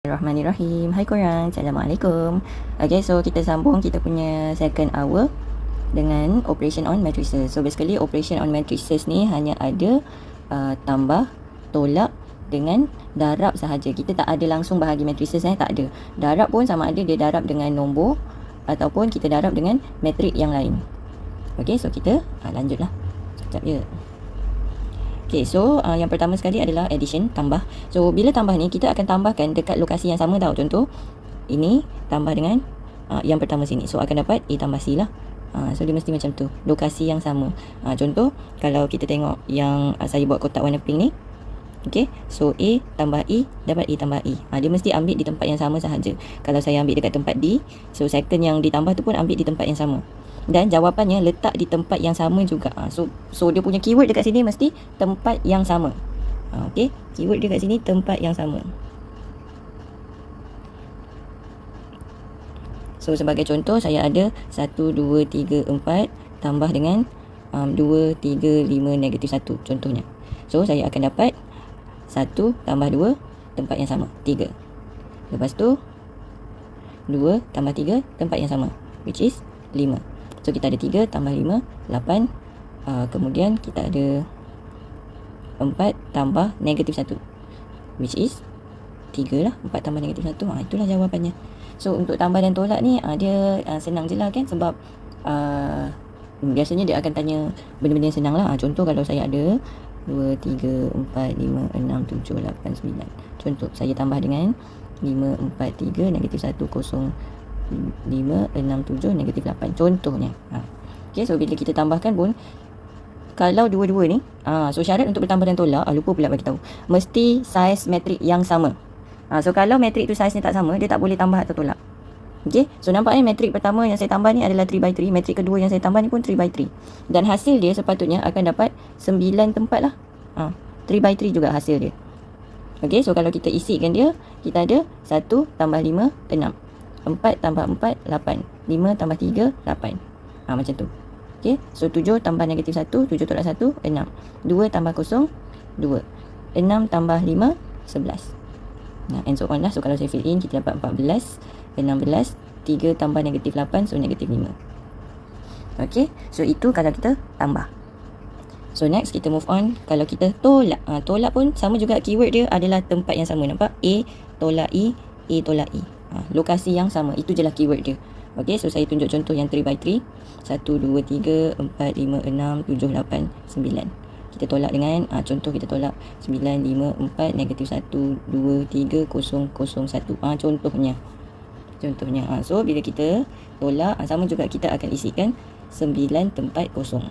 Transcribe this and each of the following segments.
Bismillahirrahmanirrahim. Hai korang, Assalamualaikum. Okay, so kita sambung kita punya second hour dengan operation on matrices. So basically operation on matrices ni hanya ada tambah, tolak dengan darab sahaja. Kita tak ada langsung bahagi matrices, tak ada. Darab pun sama ada dia darab dengan nombor ataupun kita darab dengan matrik yang lain. Okay, so kita lanjutlah. Sekejap je. Okay, so yang pertama sekali adalah addition, tambah. So bila tambah ni kita akan tambahkan dekat lokasi yang sama tau. Contoh ini tambah dengan yang pertama sini. So akan dapat A tambah C lah. So dia mesti macam tu, lokasi yang sama. Contoh kalau kita tengok yang saya buat kotak warna pink ni. Okay, so A tambah E dapat A tambah E. Dia mesti ambil di tempat yang sama sahaja. Kalau saya ambil dekat tempat D, so second yang ditambah tu pun ambil di tempat yang sama. Dan jawapannya letak di tempat yang sama juga. So dia punya keyword dekat sini mesti tempat yang sama. Okay, keyword dekat sini tempat yang sama. So sebagai contoh saya ada 1, 2, 3, 4 tambah dengan 2, 3, 5, negatif 1 contohnya. So saya akan dapat 1 tambah 2 tempat yang sama 3. Lepas tu 2 tambah 3 tempat yang sama, which is 5. So kita ada 3 tambah 5 8. Kemudian kita ada 4 tambah negatif 1, which is 3 lah. 4 tambah negatif 1, itulah jawapannya. So untuk tambah dan tolak ni dia senang je lah kan. Sebab biasanya dia akan tanya benda-benda yang senang lah. Contoh kalau saya ada 2, 3, 4, 5, 6, 7, 8, 9. Contoh saya tambah dengan 5, 4, 3, negatif 1, 0, 5, 6, 7, negatif 8 contohnya. Okay, so bila kita tambahkan pun kalau dua-dua ni so syarat untuk bertambah dan tolak lupa pula bagi tahu, mesti saiz matrik yang sama. So kalau matrik tu saiznya tak sama, dia tak boleh tambah atau tolak. Okay, so nampaknya matrik pertama yang saya tambah ni adalah 3/3, matrik kedua yang saya tambah ni pun 3/3, dan hasil dia sepatutnya akan dapat 9 tempat lah. 3/3 juga hasil dia. Okay, so kalau kita isikan dia, kita ada 1 tambah 5 6, 4 tambah 4 8, 5 tambah 3 8. Macam tu. Okay, so 7 tambah negatif 1, 7 tolak 1 6, 2 tambah 0 2, 6 tambah 5 11. And so on lah. So kalau saya fill in, kita dapat 14 16, 3 tambah negatif 8, so negatif 5. Okay, so itu kalau kita tambah. So next kita move on. Kalau kita tolak, tolak pun sama juga, keyword dia adalah tempat yang sama. Nampak? A tolak E, A tolak E. Lokasi yang sama, itu je lah keyword dia. Okay, so saya tunjuk contoh yang 3/3. 1, 2, 3, 4, 5, 6, 7, 8, 9. Kita tolak dengan contoh kita tolak 9, 5, 4, negatif 1, 2, 3, 0, 0, 1. Contohnya. So bila kita tolak, sama juga kita akan isikan 9 tempat kosong.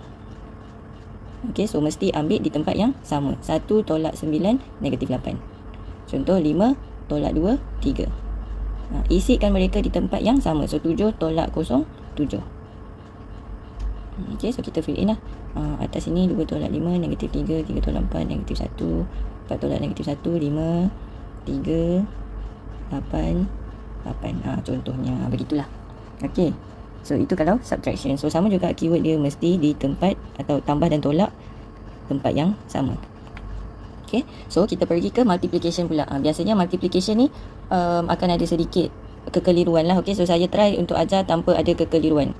Okay, so mesti ambil di tempat yang sama. 1 tolak 9 negatif 8. Contoh 5 tolak 2 3. Isikan mereka di tempat yang sama. So 7 tolak 0 7. Okay, so kita fill in lah. Atas sini 2 tolak 5 negatif 3, 3 tolak 4 negatif 1, 4 tolak negatif 1 5, 3 8 8. Contohnya begitulah. Okay, so itu kalau subtraction. So sama juga keyword dia mesti di tempat atau tambah dan tolak tempat yang sama. Okay, so kita pergi ke multiplication pula. Biasanya multiplication ni akan ada sedikit kekeliruan lah. Okay, so saya try untuk ajar tanpa ada kekeliruan.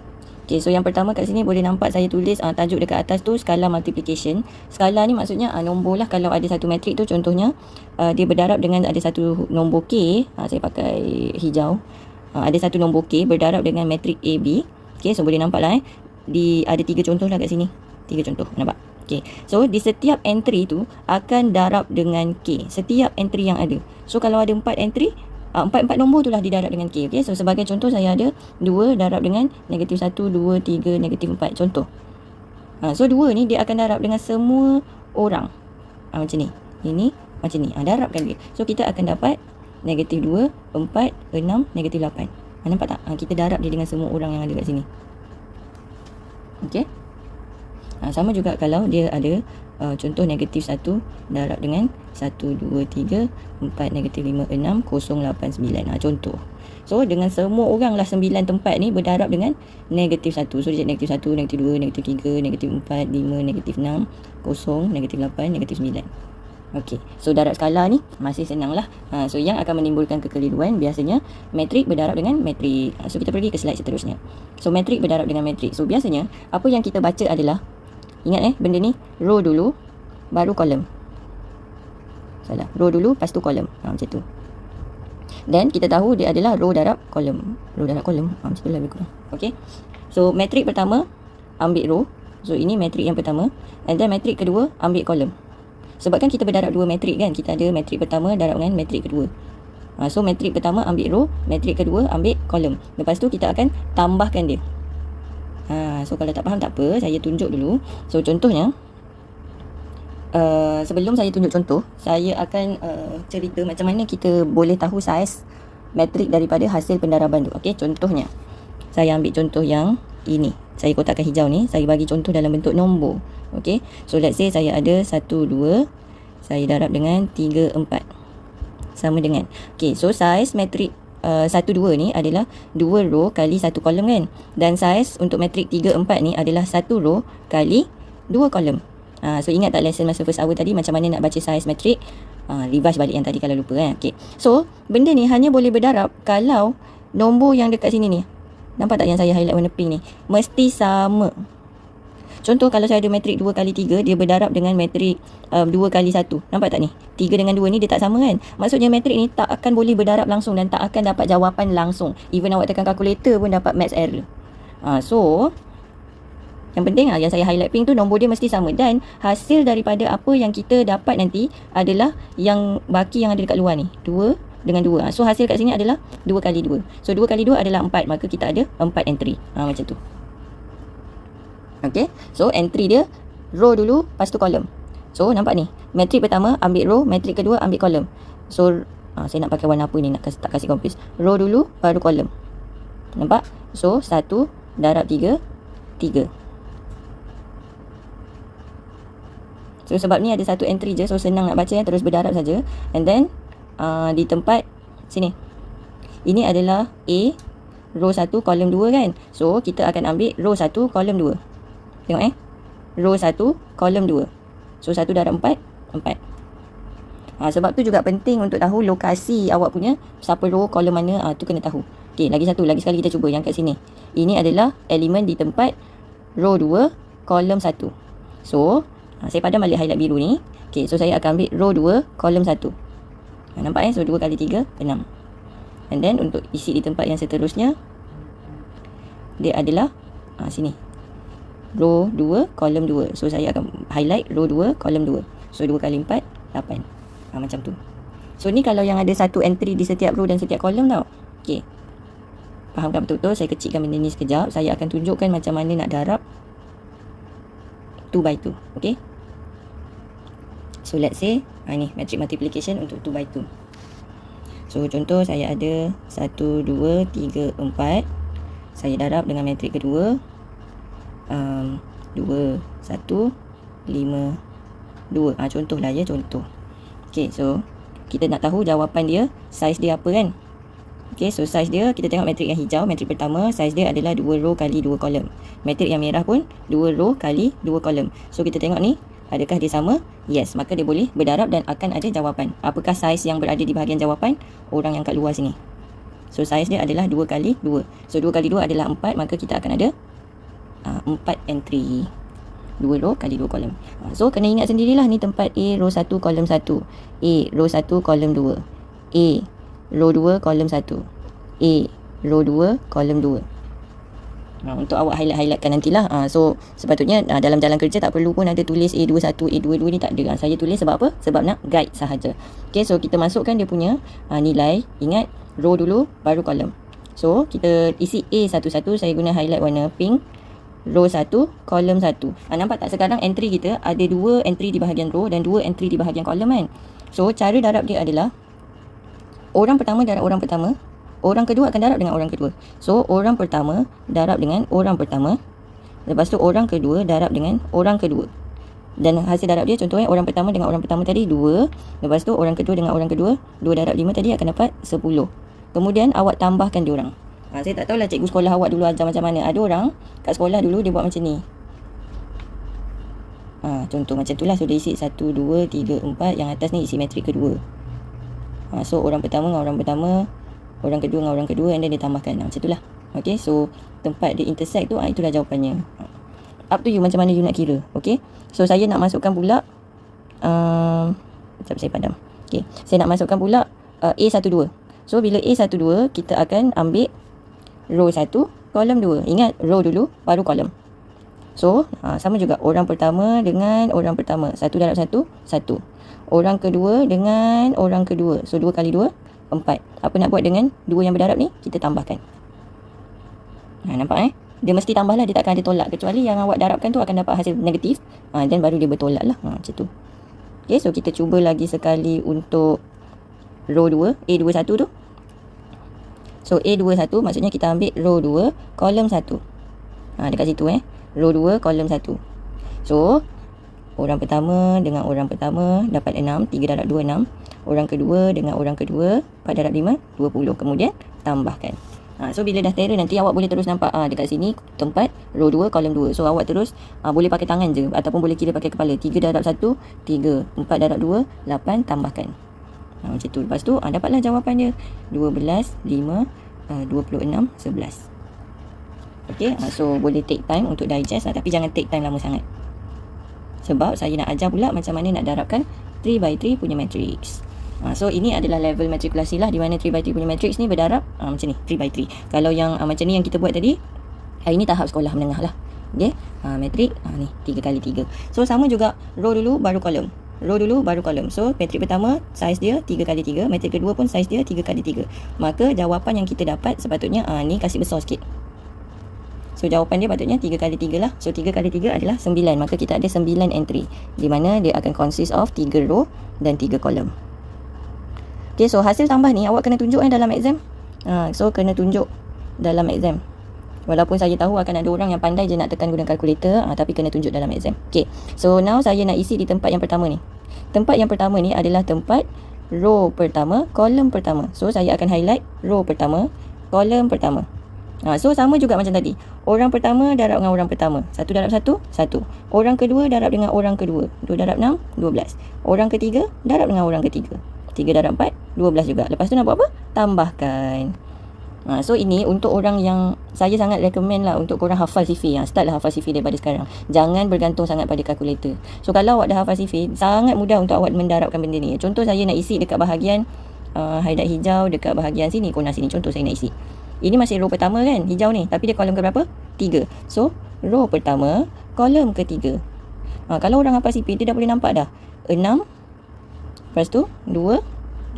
Okay, so yang pertama kat sini boleh nampak saya tulis tajuk dekat atas tu skala multiplication. Skala ni maksudnya nombor lah. Kalau ada satu matrik tu contohnya dia berdarab dengan ada satu nombor K. Saya pakai hijau. Ada satu nombor K berdarab dengan matrik AB. Okay, so boleh nampak lah ada 3 contoh lah kat sini. 3 contoh, nampak? Okay, so di setiap entry tu akan darab dengan K. Setiap entry yang ada. So kalau ada 4 entry, 4 nombor tu lah didarab dengan K. Okay, so sebagai contoh saya ada 2 darab dengan negatif 1, 2, 3, negatif 4. Contoh. So 2 ni dia akan darab dengan semua orang. Macam ni. Ini macam ni. Darabkan dia. So kita akan dapat negatif 2, 4, 6, negatif 8. Nampak tak? Kita darab dia dengan semua orang yang ada kat sini. Okay. Sama juga kalau dia ada contoh negatif 1 darab dengan 1, 2, 3, 4, negatif 5, 6, 0, 8, 9. Contoh. So dengan semua orang lah 9 tempat ni berdarab dengan negatif 1. So dia negatif 1, negatif 2, negatif 3, negatif 4, 5, negatif 6, 0, negatif 8, negatif 9. Okey, so darab skala ni masih senang lah. So yang akan menimbulkan kekeliruan biasanya metrik berdarab dengan metrik. So kita pergi ke slide seterusnya. So metrik berdarab dengan metrik. So biasanya apa yang kita baca adalah, ingat benda ni row dulu baru kolom. Salah, row dulu lepas tu kolom. Macam tu. Dan kita tahu dia adalah row darab kolom. Row darab kolom. Macam tu lah lebih kurang. Okey. So metrik pertama ambil row. So ini metrik yang pertama, and then metrik kedua ambil kolom. Sebab kan kita berdarab dua metrik kan. Kita ada metrik pertama darab dengan metrik kedua. So metrik pertama ambil row, metrik kedua ambil kolom. Lepas tu kita akan tambahkan dia. So kalau tak faham tak apa, saya tunjuk dulu. So contohnya, sebelum saya tunjuk contoh, saya akan cerita macam mana kita boleh tahu saiz metrik daripada hasil pendaraban tu. Okey, contohnya saya ambil contoh yang ini. Saya kotakkan hijau ni, saya bagi contoh dalam bentuk nombor. Okey, so let's say saya ada 1, 2, saya darab dengan 3, 4. Sama dengan. Okey, so saiz metrik 1, 2 ni adalah 2 row kali 1 kolom kan. Dan saiz untuk metrik 3, 4 ni adalah 1 row kali 2 kolom. So ingat tak lesson masa first hour tadi macam mana nak baca saiz metrik? Revise balik yang tadi kalau lupa kan. Okey, so benda ni hanya boleh berdarab kalau nombor yang dekat sini ni, nampak tak yang saya highlight warna pink ni, mesti sama. Contoh kalau saya ada metrik 2 kali 3, dia berdarab dengan metrik 2 kali 1. Nampak tak ni? 3 dengan 2 ni dia tak sama kan? Maksudnya metrik ni tak akan boleh berdarab langsung dan tak akan dapat jawapan langsung. Even awak tekan kalkulator pun dapat maths error. So yang penting yang saya highlight pink tu, nombor dia mesti sama. Dan hasil daripada apa yang kita dapat nanti adalah yang baki yang ada dekat luar ni, 2 dengan 2. So hasil kat sini adalah 2 kali 2. So 2 kali 2 adalah 4. Maka kita ada 4 entry. Macam tu. Okay, so entry dia row dulu, lepas tu kolom. So nampak ni, metrik pertama ambil row, metrik kedua ambil kolom. So saya nak pakai warna apa ni, tak kasih confuse. Row dulu baru kolom. Nampak? So 1 darab 3, 3. So sebab ni ada satu entry je, so senang nak baca, terus berdarab saja. And then di tempat sini, ini adalah A, row 1 kolom 2 kan. So kita akan ambil row 1 kolom 2. Tengok row 1 kolom 2. So 1 darab 4, 4. Sebab tu juga penting untuk tahu lokasi awak punya, siapa row kolom mana, tu kena tahu. Okey, lagi sekali kita cuba yang kat sini. Ini adalah elemen di tempat row 2 kolom 1. So saya padam balik highlight biru ni. Okey, so saya akan ambil row 2 kolom 1. Nampak so 2 kali 3, 6. And then untuk isi di tempat yang seterusnya, dia adalah sini, row 2 kolom 2. So saya akan highlight row 2 kolom 2. So 2 kali 4, 8. Macam tu. So ni kalau yang ada satu entry di setiap row dan setiap kolom tau. Okey, fahamkan betul-betul. Saya kecilkan benda ni sekejap. Saya akan tunjukkan macam mana nak darab 2 by 2. Okey, so let's say ni matric multiplication untuk 2 by 2. So contoh saya ada 1, 2, 3, 4. Saya darab dengan matrik kedua 2, 1, 5, 2. Contohlah ya, contoh. Okay, so kita nak tahu jawapan dia, saiz dia apa kan. Okay, so saiz dia, kita tengok matrik yang hijau, matrik pertama, saiz dia adalah 2 row kali 2 kolom. Matrik yang merah pun 2 row kali 2 kolom. So kita tengok ni, adakah dia sama? Yes, maka dia boleh berdarab dan akan ada jawapan. Apakah saiz yang berada di bahagian jawapan? Orang yang kat luar sini. So saiz dia adalah 2 kali 2. So 2 kali 2 adalah 4, maka kita akan ada 4 entry. 2 row kali 2 kolom. So kena ingat sendirilah ni tempat A row 1 kolom 1. A row 1 kolom 2. A row 2 kolom 1. A row 2 kolom 2. Untuk awak highlight-highlightkan nantilah. So sepatutnya dalam jalan kerja tak perlu pun ada tulis A21, A22 ni, tak ada. Saya tulis sebab apa? Sebab nak guide sahaja. Okay, so kita masukkan dia punya nilai. Ingat, row dulu baru kolom. So kita isi A satu-satu. Saya guna highlight warna pink. Row 1, kolom 1. Nampak tak sekarang entry kita ada 2 entry di bahagian row dan 2 entry di bahagian kolom kan. So cara darab dia adalah orang pertama darab orang pertama, orang kedua akan darab dengan orang kedua. So orang pertama darab dengan orang pertama, lepas tu orang kedua darab dengan orang kedua. Dan hasil darab dia contohnya orang pertama dengan orang pertama tadi 2, lepas tu orang kedua dengan orang kedua 2 darab 5 tadi akan dapat 10. Kemudian awak tambahkan diorang. Saya tak tahulah cikgu sekolah awak dulu ajar macam mana. Ada orang kat sekolah dulu dia buat macam ni. Contoh macam tu lah. So dia isi 1, 2, 3, 4. Yang atas ni isi matrik kedua. So orang pertama dengan orang pertama, orang kedua dengan orang kedua, and then dia tambahkan. Macam tu lah. Okay, so tempat dia intersect tu, itulah jawapannya. Up to you macam mana you nak kira. Okay, so saya nak masukkan pula sekejap saya padam. Okay, saya nak masukkan pula A12. So bila A12, kita akan ambil row 1, kolom 2. Ingat, row dulu baru kolom. So sama juga, orang pertama dengan orang pertama, 1 darab 1, 1. Orang kedua dengan orang kedua, so 2 kali 2, 4. Apa nak buat dengan 2 yang berdarab ni? Kita tambahkan. Nampak dia mesti tambah lah, dia takkan ada tolak. Kecuali yang awak darabkan tu akan dapat hasil negatif, then baru dia bertolak lah. Macam tu. Okay, so kita cuba lagi sekali untuk row 2, A21 tu. So A21 maksudnya kita ambil row 2, kolom 1. Dekat situ row 2, kolom 1. So orang pertama dengan orang pertama dapat 6, 3 darab 2, 6. Orang kedua dengan orang kedua, 4 darab 5, 20. Kemudian tambahkan. So bila dah terror, nanti awak boleh terus nampak dekat sini tempat row 2, kolom 2. So awak terus boleh pakai tangan je ataupun boleh kira pakai kepala. 3 darab 1, 3. 4 darab 2, 8. Tambahkan. Macam tu. Lepas tu dapatlah jawapan dia. 12, 5, 26, 11. Okay, so boleh take time untuk digest tapi jangan take time lama sangat. Sebab saya nak ajar pula macam mana nak darabkan 3x3 punya matrix. So ini adalah level matrikulasi lah, di mana 3x3 punya matrix ni berdarab macam ni, 3x3. Kalau yang macam ni yang kita buat tadi, ini tahap sekolah menengah lah. Okay, matrik ni 3x3. So sama juga, row dulu baru kolom, row dulu baru kolom. So matrik pertama saiz dia 3x3, matrik kedua pun saiz dia 3x3. Maka jawapan yang kita dapat sepatutnya ni kasih besar sikit. So jawapan dia patutnya 3x3 lah. So 3x3 adalah 9. Maka kita ada 9 entry, di mana dia akan consist of 3 row dan 3 kolom. Okay, so hasil tambah ni awak kena tunjuk dalam exam. So kena tunjuk dalam exam. Walaupun saya tahu akan ada orang yang pandai je nak tekan guna kalkulator, tapi kena tunjuk dalam exam. Okay, so now saya nak isi di tempat yang pertama ni. Tempat yang pertama ni adalah tempat row pertama, kolom pertama. So saya akan highlight row pertama, kolom pertama. So sama juga macam tadi. Orang pertama darab dengan orang pertama, 1 darab 1, 1. Orang kedua darab dengan orang kedua, 2 darab 6, 12. Orang ketiga darab dengan orang ketiga, 3 darab 4, 12 juga. Lepas tu nak buat apa? Tambahkan. So ini untuk orang yang saya sangat recommend lah untuk korang hafal sifir. Start lah hafal sifir daripada sekarang. Jangan bergantung sangat pada kalkulator. So kalau awak dah hafal sifir, sangat mudah untuk awak mendarabkan benda ni. Contoh saya nak isi dekat bahagian highlight hijau, dekat bahagian sini, kona sini. Contoh saya nak isi. Ini masih row pertama kan, hijau ni. Tapi dia kolom ke berapa? 3. So row pertama, kolom ketiga. Kalau orang hafal sifir, dia dah boleh nampak dah. 6. Lepas tu 2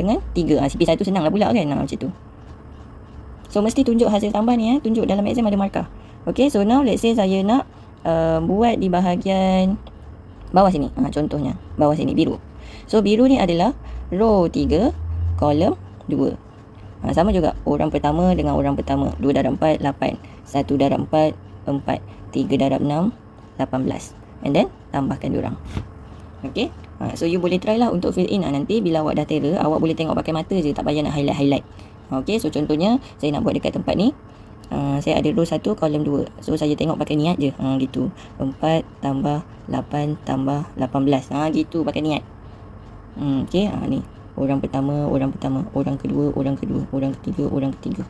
dengan 3. CP1 senang lah pula kan. Macam tu. So mesti tunjuk hasil tambah ni. Tunjuk dalam exam ada markah. Okay, so now let's say saya nak buat di bahagian bawah sini. Contohnya bawah sini biru. So biru ni adalah row 3, kolom 2. Sama juga, orang pertama dengan orang pertama, 2 darab 4, 8. 1 darab 4, 4. 3 darab 6, 18. And then tambahkan diorang. Okay, so you boleh try lah untuk fill in. Nanti bila awak dah terror, awak boleh tengok pakai mata je, tak payah nak highlight. Okay, so contohnya saya nak buat dekat tempat ni. Saya ada row 1, kolom 2. So saya tengok pakai niat je. Gitu. 4 tambah 8 tambah 18. Gitu pakai niat. Okay, ni. Orang pertama, orang pertama. Orang kedua, orang kedua. Orang ketiga, orang ketiga.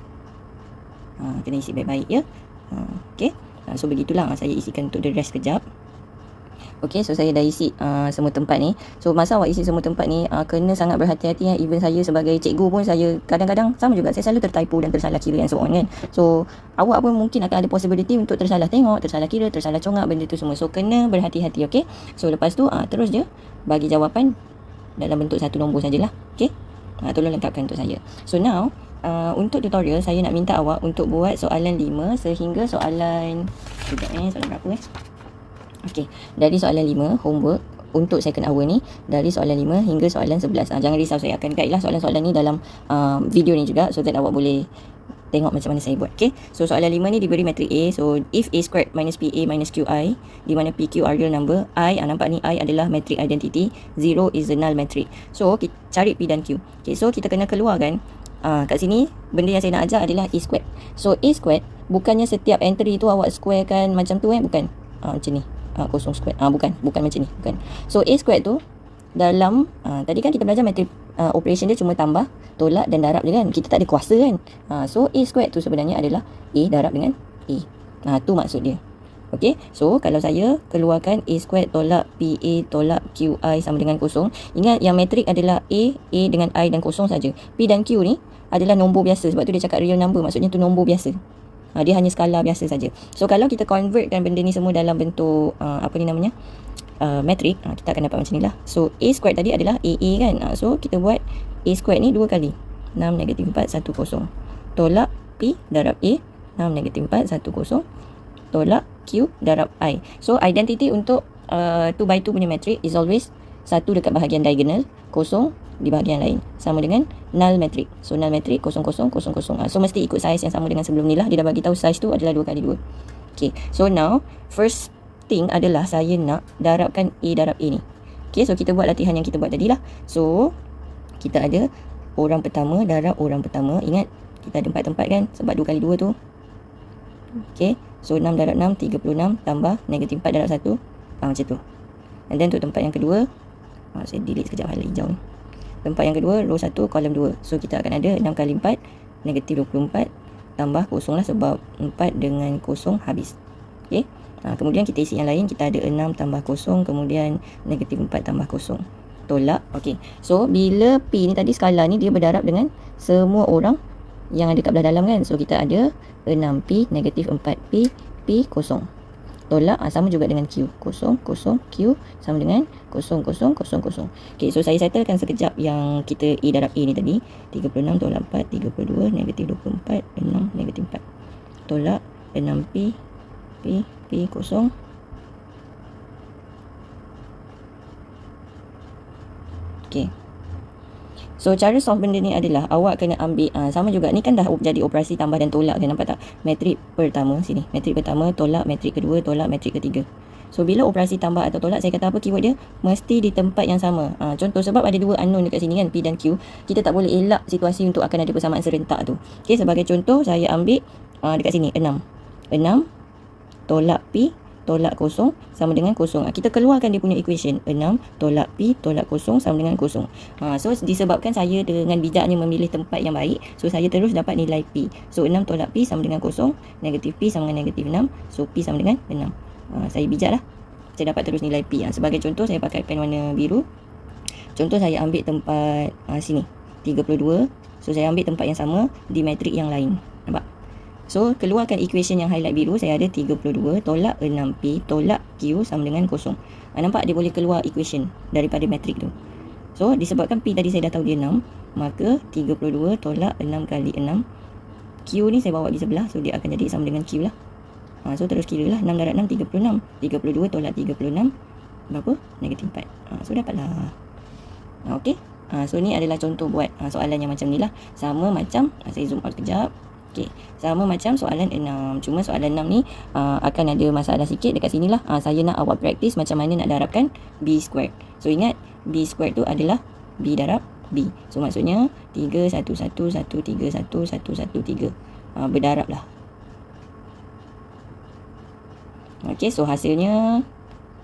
Kena isi baik-baik ya. Okay. So begitulah saya isikan untuk the rest kejap. Okay, so saya dah isi semua tempat ni. So masa awak isi semua tempat ni, kena sangat berhati-hati. Even saya sebagai cikgu pun, saya kadang-kadang sama juga, saya selalu tertypo dan tersalah kira and so on kan. So awak pun mungkin akan ada possibility untuk tersalah tengok, tersalah kira, tersalah congak, benda tu semua. So kena berhati-hati. Okay, so lepas tu terus je bagi jawapan dalam bentuk satu nombor sajalah. Okay, tolong lengkapkan untuk saya. So now untuk tutorial, saya nak minta awak untuk buat soalan 5 sehingga soalan soalan berapa Okey, dari soalan 5 homework untuk second hour ni, dari soalan 5 hingga soalan 11. Jangan risau, saya akan guide lah soalan-soalan ni dalam video ni juga, so that awak boleh tengok macam mana saya buat. Okay, so soalan 5 ni diberi matrik A. So if A squared minus PA minus QI, di mana PQ are real number, I, nampak ni I adalah matrik identity, 0 is the null matrik. So kita cari P dan Q. Okay, so kita kena keluarkan kat sini benda yang saya nak ajar adalah A squared. So A squared bukannya setiap entry tu awak square kan macam tu bukan. Macam ni. kosong square. Bukan macam ni, bukan. So A square tu dalam tadi kan kita belajar matrik operation dia cuma tambah, tolak dan darab je kan. Kita tak ada kuasa kan. So A square tu sebenarnya adalah A darab dengan A. Tu maksud dia. Okey, so kalau saya keluarkan A square tolak PA tolak QI sama dengan kosong. Ingat yang matrik adalah A dengan I dan kosong saja. P dan Q ni adalah nombor biasa. Sebab tu dia cakap real number, maksudnya tu nombor biasa. Dia hanya skala biasa saja. So kalau kita convertkan benda ni semua dalam bentuk matrik, kita akan dapat macam ni lah. So A square tadi adalah AA kan. So kita buat A square ni 2 kali. 6 negatif 4 1 0. Tolak P darab A 6 negatif 4 1 0. Tolak Q darab I. So identity untuk 2 by 2 punya matrik is always 1 dekat bahagian diagonal, kosong di bahagian lain. Sama dengan null matrik. So null matrik 0 0 0 0. So mesti ikut size yang sama dengan sebelum ni lah. Dia dah bagi tahu size tu adalah 2 kali 2. Okay, so now first thing adalah saya nak darabkan A darab A ni. Okay, so kita buat latihan yang kita buat tadi lah. So kita ada orang pertama darab orang pertama. Ingat kita ada 4 tempat kan, sebab 2 kali 2 tu. Okay, so 6 darab 6 36 tambah negatif 4 darab 1 macam tu. And then untuk tempat yang kedua, saya delete sekejap hal hijau ni. Tempat yang kedua, row 1 kolom 2. So kita akan ada 6 kali 4 negatif 24 tambah kosong lah, sebab 4 dengan kosong habis. Okay, kemudian kita isi yang lain. Kita ada 6 tambah kosong, kemudian negatif 4 tambah kosong. Tolak. Okay, so bila P ni tadi skala ni dia berdarab dengan semua orang yang ada kat belah dalam kan. So kita ada 6P negatif 4P P kosong. Tolak sama juga dengan Q. Kosong kosong Q sama dengan kosong kosong kosong kosong. Okay, so saya settlekan sekejap yang kita A darab A ni tadi. 36 tolak 4 32 negatif 24 6 negatif 4. Tolak 6P P kosong. Okay, so cara solve benda ni adalah awak kena ambil sama juga ni kan dah jadi operasi tambah dan tolak kan, nampak tak? Matrik pertama sini, matrik pertama tolak matrik kedua tolak matrik ketiga. So bila operasi tambah atau tolak, saya kata apa keyword dia? Mesti di tempat yang sama. Contoh sebab ada 2 unknown dekat sini kan, P dan Q. Kita tak boleh elak situasi untuk akan ada persamaan serentak tu. Okay, sebagai contoh saya ambil dekat sini 6 tolak P tolak kosong sama dengan kosong. Kita keluarkan dia punya equation. 6 tolak P tolak kosong sama dengan kosong. So disebabkan saya dengan bijaknya memilih tempat yang baik, so saya terus dapat nilai P. So 6 tolak P sama dengan kosong, negatif P sama dengan negatif 6. So P sama dengan 6. Saya bijak lah, saya dapat terus nilai P. Sebagai contoh saya pakai pen warna biru. Contoh saya ambil tempat sini 32. So saya ambil tempat yang sama di matrik yang lain. Nampak? So keluarkan equation yang highlight biru. Saya ada 32 tolak 6P tolak Q sama dengan kosong. Nampak dia boleh keluar equation daripada matrik tu. So disebabkan P tadi saya dah tahu dia 6, maka 32 tolak 6 kali 6. Q ni saya bawa di sebelah, so dia akan jadi sama dengan Q lah. So terus kira lah, 6 darab 6 36. 32 tolak 36 berapa? Negatif 4. So dapatlah. Okay, so ni adalah contoh buat soalan yang macam ni lah. Sama macam, saya zoom out kejap. Okay, sama macam soalan 6. Cuma soalan 6 ni akan ada masalah sikit dekat sini lah. Saya nak awak praktis macam mana nak darabkan B squared. So ingat, B squared tu adalah B darab B. So maksudnya 3 1 1 1 3 1 1 1 3. Berdarab lah. Okay, so hasilnya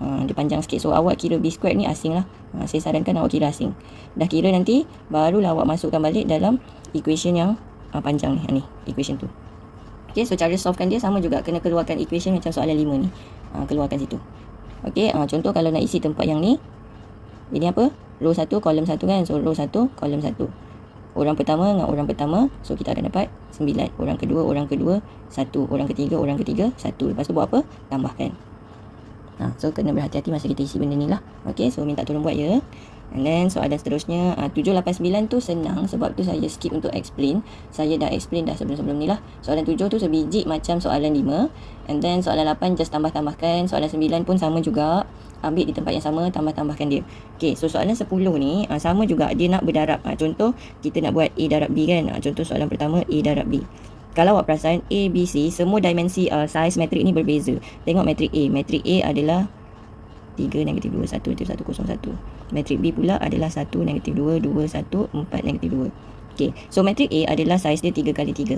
dia panjang sikit. So awak kira B squared ni asing lah. Saya sarankan awak kira asing. Dah kira nanti barulah awak masukkan balik dalam equation yang panjang ni, equation tu. Okay, so cara solvekan dia sama juga, kena keluarkan equation macam soalan 5 ni. Keluarkan situ. Okay, contoh kalau nak isi tempat yang ni, ini apa? Row 1 kolom 1 kan. So row 1 kolom 1. Orang pertama dengan orang pertama, so kita akan dapat 9. Orang kedua 1. Orang ketiga 1. Lepas tu buat apa? Tambahkan. So kena berhati-hati masa kita isi benda ni lah. Okay, so minta tolong buat ya. And then soalan seterusnya 7, 8, 9 tu senang, sebab tu saya skip untuk explain. Saya dah explain dah sebelum-sebelum ni lah. Soalan 7 tu sebiji macam soalan 5. And then soalan 8 just tambah-tambahkan. Soalan 9 pun sama juga, ambil di tempat yang sama, tambah-tambahkan dia. Okay, so soalan 10 ni sama juga, dia nak berdarab. Contoh kita nak buat A darab B kan. Contoh soalan pertama A darab B. Kalau awak perasan A, B, C semua dimensi size matrik ni berbeza. Tengok matrik A. Matrik A adalah 3, negatif 2, 1, negatif 1, 0, 1. Matrik B pula adalah 1, negatif 2, 2, 1, 4, negatif 2. Okay, so matrik A adalah saiz dia 3 kali 3.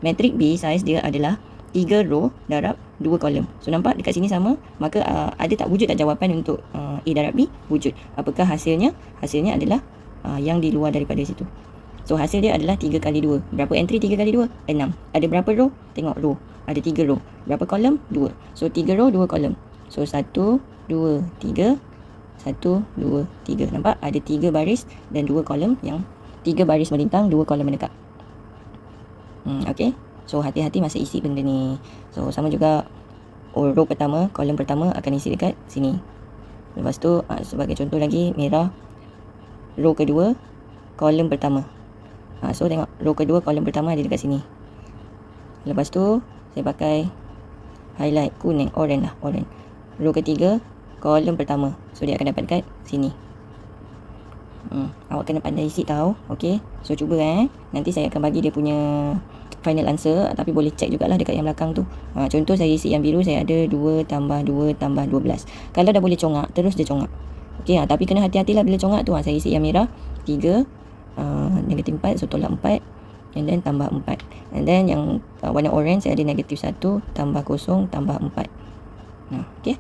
Matrik B saiz dia adalah 3 row darab 2 kolom. So nampak dekat sini sama, maka ada tak wujud tak jawapan untuk A darab B? Wujud. Apakah hasilnya? Hasilnya adalah yang di luar daripada situ. So hasil dia adalah 3 kali 2. Berapa entry 3 kali 2? 6. Ada berapa row? Tengok row. Ada 3 row. Berapa kolom? 2. So 3 row 2 kolom. So 1, 2, 3. 1, 2, 3. Nampak? Ada 3 baris dan 2 kolom yang 3 baris melintang, 2 kolom mendekat. Okay. So hati-hati masa isi benda ni. So sama juga row pertama, kolom pertama akan isi dekat sini. Lepas tu sebagai contoh lagi, merah row kedua, kolom pertama. So tengok row kedua, kolom pertama ada dekat sini. Lepas tu saya pakai highlight kuning, orange lah, orange. Row ketiga, kolom pertama. So dia akan dapat dekat sini. Awak kena pandai isi tau. Okay. So cuba nanti saya akan bagi dia punya final answer, tapi boleh check jugalah dekat yang belakang tu. Contoh saya isi yang biru, saya ada 2 tambah 2 tambah 12. Kalau dah boleh congak, terus dia congak. Okay, tapi kena hati-hatilah bila congak tu. Saya isi yang merah 3, negatif 4, so tolak 4, and then tambah 4. And then yang warna orange saya ada negatif 1 tambah 0 tambah 4. Okay,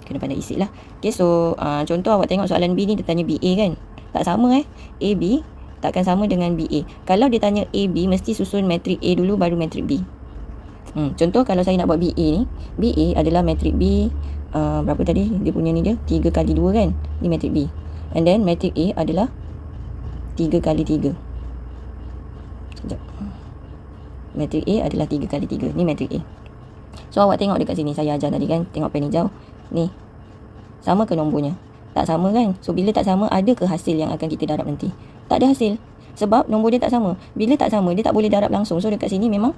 kena pandai isi lah. Okay, so contoh awak tengok soalan B ni, dia tanya BA kan. Tak sama AB takkan sama dengan BA. Kalau dia tanya AB, mesti susun matrik A dulu baru matrik B. Contoh kalau saya nak buat BA ni, BA adalah matrik B, berapa tadi dia punya ni, dia 3 kali 2 kan. Ni matrik B. And then matrik A adalah 3 kali 3. Sekejap. Matrik A adalah 3 kali 3. Ni matrik A. So awak tengok dekat sini, saya ajar tadi kan, tengok pen hijau ni, sama ke nombornya? Tak sama kan. So bila tak sama, ada ke hasil yang akan kita darab nanti? Tak ada hasil, sebab nombor dia tak sama. Bila tak sama, dia tak boleh darab langsung. So dekat sini memang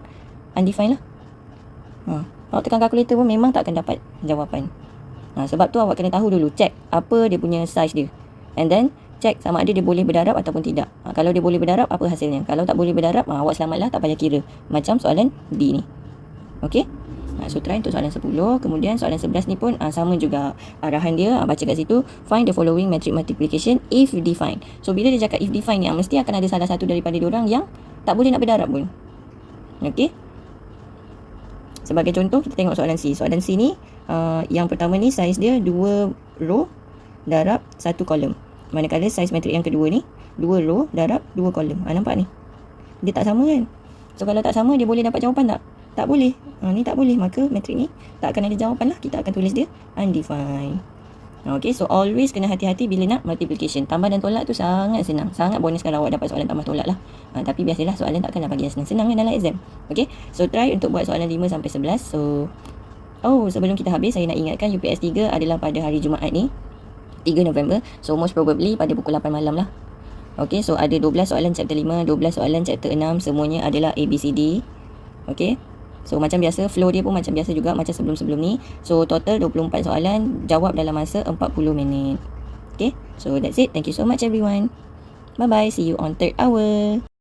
undefined lah. Awak tekan kalkulator pun memang tak akan dapat jawapan. Sebab tu awak kena tahu dulu, check apa dia punya size dia, and then check sama ada dia boleh berdarab ataupun tidak. Kalau dia boleh berdarab, apa hasilnya? Kalau tak boleh berdarab, awak selamatlah, tak payah kira. Macam soalan D ni. Okay. So try untuk soalan 10. Kemudian soalan 11 ni pun sama juga arahan dia. Baca kat situ, find the following matrix multiplication if defined. So bila dia cakap if defined ni, mesti akan ada salah satu daripada diorang yang tak boleh nak berdarab pun. Okay. Sebagai contoh, kita tengok soalan C. Soalan C ni, yang pertama ni saiz dia 2 row darab 1 kolom. Manakala saiz matrik yang kedua ni 2 row darab 2 kolom. Nampak ni? Dia tak sama kan? So kalau tak sama, dia boleh dapat jawapan tak? Tak boleh. Ni tak boleh. Maka matrik ni tak akan ada jawapan lah. Kita akan tulis dia undefined. Okay, so always kena hati-hati bila nak multiplication. Tambah dan tolak tu sangat senang. Sangat bonus kalau awak dapat soalan tambah tolak lah. Tapi biasalah soalan takkanlah bagi yang senang-senang dalam exam. Okay, so try untuk buat soalan 5 sampai 11. So, sebelum kita habis, saya nak ingatkan UPS 3 adalah pada hari Jumaat ni, 3 November. So most probably pada pukul 8 malam lah. Okay, so ada 12 soalan chapter 5, 12 soalan chapter 6. Semuanya adalah ABCD. Okay. So macam biasa, flow dia pun macam biasa juga, macam sebelum-sebelum ni. So total 24 soalan, jawab dalam masa 40 minit. Okay, so that's it. Thank you so much everyone. Bye bye, see you on third hour.